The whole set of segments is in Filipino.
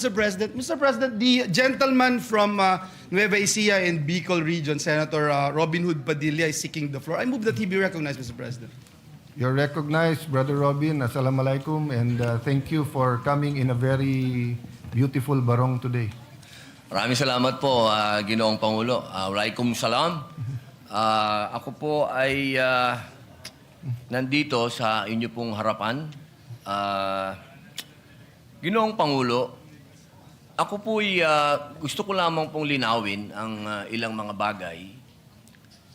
Mr. President, the gentleman from Nueva Ecija and Bicol region, Senator Robin Hood Padilla, is seeking the floor. I move that he be recognized, Mr. President. You're recognized, Brother Robin. Assalamualaikum, and thank you for coming in a very beautiful barong today. Maraming salamat po, Ginoong Pangulo. Walaikum salam. Ako po ay nandito sa inyo pong harapan. Ginoong Pangulo, ako po ay gusto ko lamang pong linawin ang ilang mga bagay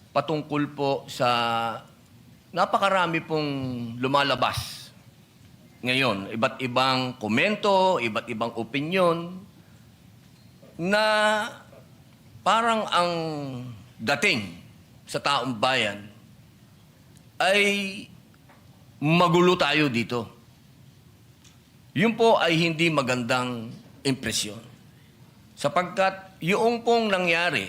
patungkol po sa napakarami pong lumalabas ngayon. Iba't ibang komento, iba't ibang opinyon na parang ang dating sa taong bayan ay magulo tayo dito. Yun po ay hindi magandang impresyon. Sapagkat yung pong nangyari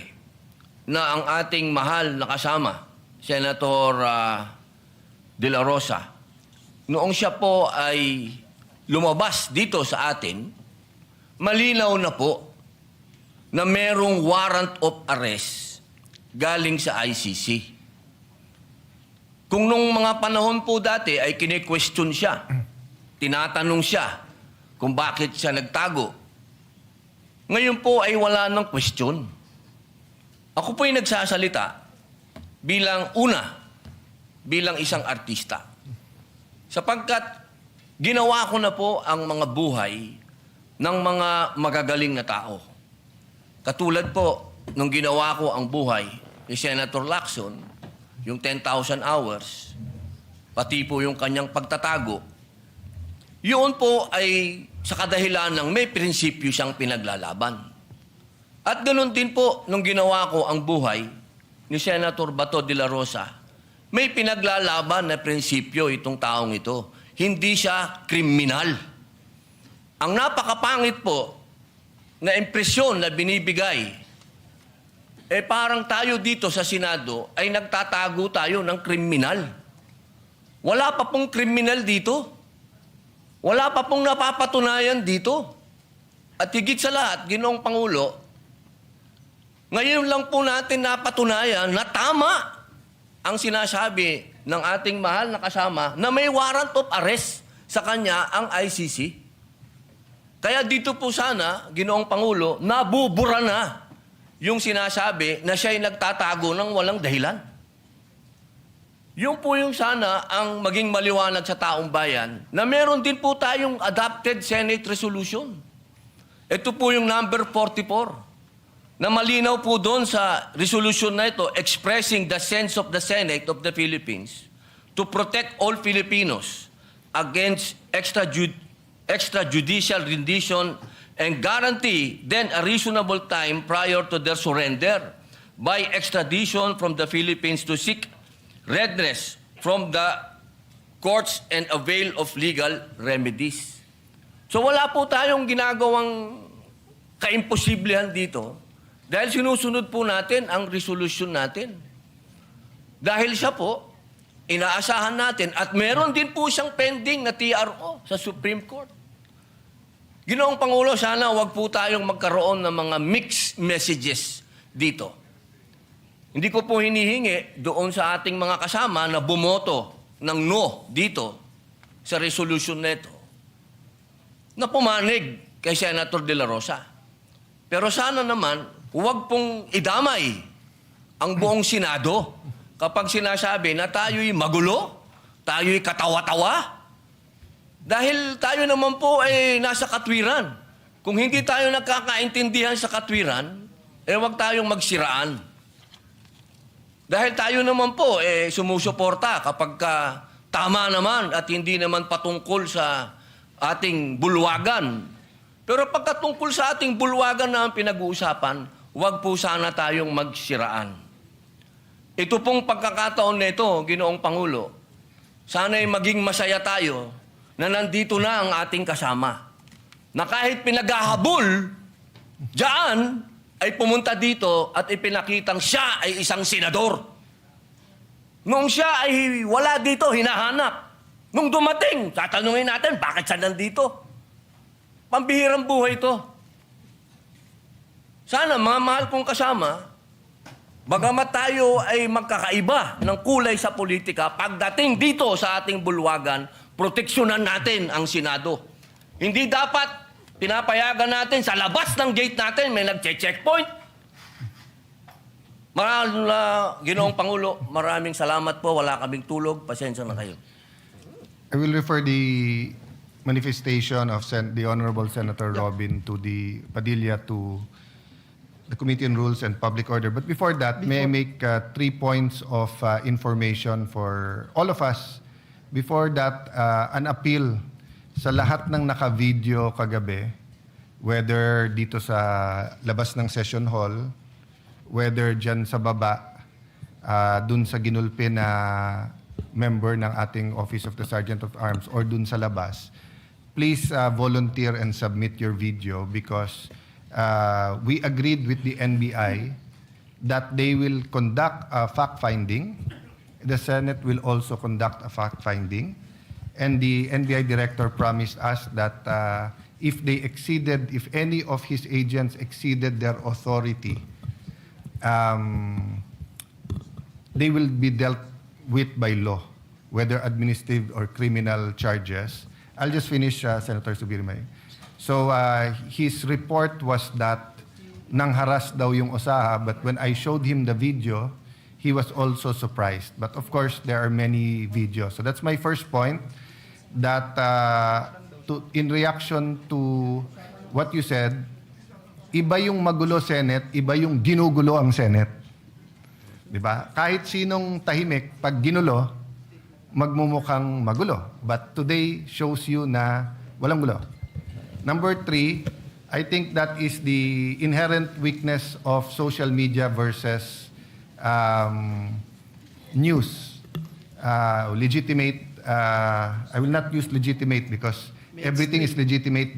na ang ating mahal na kasama, Senator De La Rosa, noong siya po ay lumabas dito sa atin, malinaw na po na merong warrant of arrest galing sa ICC. Kung nung mga panahon po dati ay kine-question siya, tinatanong siya kung bakit siya nagtago, ngayon po ay wala ng question. Ako po ay nagsasalita bilang isang artista. Sapagkat ginawa ko na po ang mga buhay ng mga magagaling na tao. Katulad po, nung ginawa ko ang buhay ni Senator Lacson, yung 10,000 hours, pati po yung kanyang pagtatago, yun po ay sa kadahilan ng may prinsipyo siyang pinaglalaban. At ganoon din po, nung ginawa ko ang buhay ni Senator Bato de la Rosa, may pinaglalaban na prinsipyo itong taong ito. Hindi siya kriminal. Ang napakapangit po na impresyon na binibigay, parang tayo dito sa Senado ay nagtatago tayo ng kriminal. Wala pa pong kriminal dito. Wala pa pong napapatunayan dito. At higit sa lahat, Ginoong Pangulo, ngayon lang po natin napatunayan na tama ang sinasabi ng ating mahal na kasama na may warrant of arrest sa kanya ang ICC. Kaya dito po sana, Ginoong Pangulo, nabubura na yung sinasabi na siya'y nagtatago ng walang dahilan. Yun po yung sana ang maging maliwanag sa taong bayan na meron din po tayong adopted Senate resolution. Ito po yung number 44 na malinaw po doon sa resolution na ito expressing the sense of the Senate of the Philippines to protect all Filipinos against extrajudicial rendition and guarantee then a reasonable time prior to their surrender by extradition from the Philippines to seek redress from the courts and avail of legal remedies. So wala po tayong ginagawang kaimposiblihan dito dahil sinusunod po natin ang resolution natin. Dahil siya po, inaasahan natin at meron din po siyang pending na TRO sa Supreme Court. Ginoong Pangulo, sana wag po tayong magkaroon ng mga mixed messages dito. Hindi ko po hinihingi doon sa ating mga kasama na bumoto ng no dito sa resolution nito na pumanig kay Senator De La Rosa. Pero sana naman, huwag pong idamay ang buong Senado kapag sinasabi na tayo'y magulo, tayo'y katawa-tawa. Dahil tayo naman po ay nasa katwiran. Kung hindi tayo nagkakaintindihan sa katwiran, huwag tayong magsiraan. Dahil tayo naman po, sumusuporta kapag tama naman at hindi naman patungkol sa ating bulwagan. Pero pagkatungkol sa ating bulwagan na ang pinag-uusapan, huwag po sana tayong magsiraan. Ito pong pagkakataon nito, Ginoong Pangulo, sana'y maging masaya tayo na nandito na ang ating kasama. Na kahit pinaghahabol, diyan, ay pumunta dito at ipinakitang siya ay isang senador. Nung siya ay wala dito, hinahanap. Nung dumating, tatanungin natin, bakit siya nandito? Pambihirang buhay ito. Sana, mga mahal kong kasama, bagamat tayo ay magkakaiba ng kulay sa politika, pagdating dito sa ating bulwagan, proteksyonan natin ang Senado. Hindi dapat pinapayagan natin sa labas ng gate natin, may nagche-checkpoint. Ginoong Pangulo, maraming salamat po. Wala kaming tulog. Pasensya na kayo. I will refer the manifestation of the Honorable Senator Robin to the Padilla to the Committee on Rules and Public Order. But before that, may I make 3 points of information for all of us. Before that, an appeal sa lahat ng naka-video kagabi, whether dito sa labas ng session hall, whether dyan sa baba, dun sa ginulpi na member ng ating Office of the Sergeant of Arms, or dun sa labas, please volunteer and submit your video because we agreed with the NBI that they will conduct a fact-finding. The Senate will also conduct a fact-finding. And the NBI director promised us that if any of his agents exceeded their authority, they will be dealt with by law, whether administrative or criminal charges. I'll just finish, Senator Subirmay. So his report was that nangharas daw yung usaha, but when I showed him the video, he was also surprised. But of course, there are many videos. So that's my first point, that in reaction to what you said, iba yung magulo Senate, iba yung ginugulo ang Senate. Di ba? Kahit sinong tahimik, pag ginulo, magmumukhang magulo. But today shows you na walang gulo. Number 3, I think that is the inherent weakness of social media versus news. Legitimate, I will not use legitimate because everything is legitimate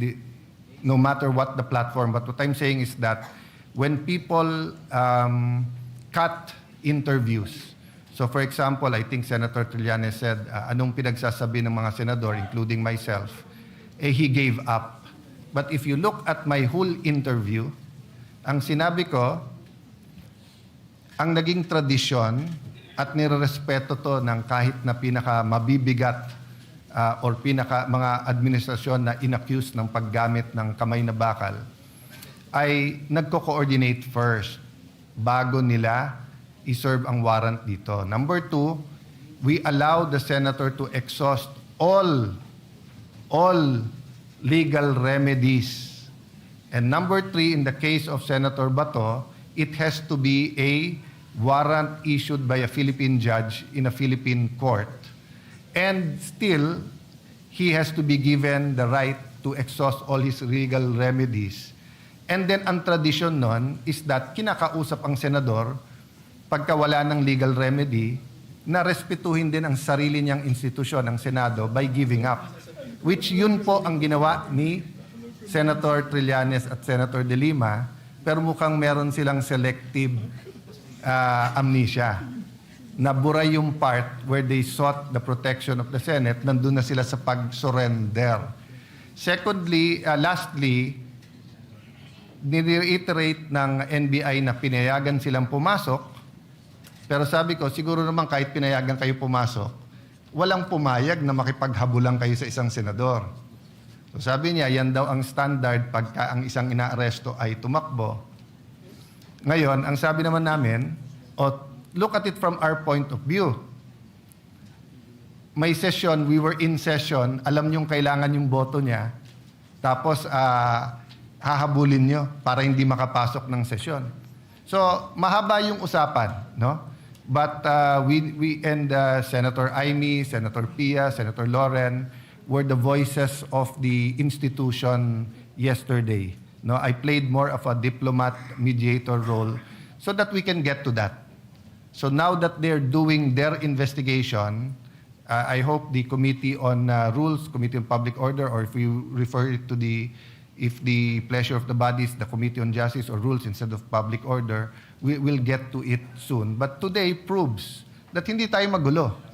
no matter what the platform. But what I'm saying is that when people cut interviews, so for example, I think Senator Trillanes said, anong pinagsasabi ng mga senador, including myself, he gave up. But if you look at my whole interview, ang sinabi ko, ang naging tradisyon at nirerespeto to ng kahit na pinaka mabibigat or pinaka mga administrasyon na inaccused ng paggamit ng kamay na bakal, ay nagko-coordinate first bago nila i-serve ang warrant dito. Number 2, we allow the senator to exhaust all legal remedies. And number 3, in the case of Senator Bato, it has to be a warrant issued by a Philippine judge in a Philippine court. And still, he has to be given the right to exhaust all his legal remedies. And then, ang tradition nun is that kinakausap ang senador pagka wala ng legal remedy na respetuhin din ang sarili niyang institusyon, ang Senado, by giving up. Which yun po ang ginawa ni Senator Trillanes at Senator De Lima, pero mukhang meron silang selective amnesia. Nabura yung part where they sought the protection of the Senate, nandun na sila sa pag-surrender. Secondly, lastly, nire-iterate ng NBI na pinayagan silang pumasok, pero sabi ko, siguro naman kahit pinayagan kayo pumasok, walang pumayag na makipaghabulan kayo sa isang senador. So sabi niya, yan daw ang standard pagka ang isang inaaresto ay tumakbo. Ngayon, ang sabi naman namin, look at it from our point of view. May session, we were in session, alam niyong kailangan yung boto niya, tapos hahabulin niyo para hindi makapasok ng session. So, mahaba yung usapan, no? But we and Senator Amy, Senator Pia, Senator Loren were the voices of the institution yesterday. No, I played more of a diplomat mediator role so that we can get to that. So now that they're doing their investigation, I hope the Committee on Rules, Committee on Public Order, or if you refer it to if the pleasure of the body is the Committee on Justice or Rules instead of Public Order, we will get to it soon. But today proves that hindi tayo magulo.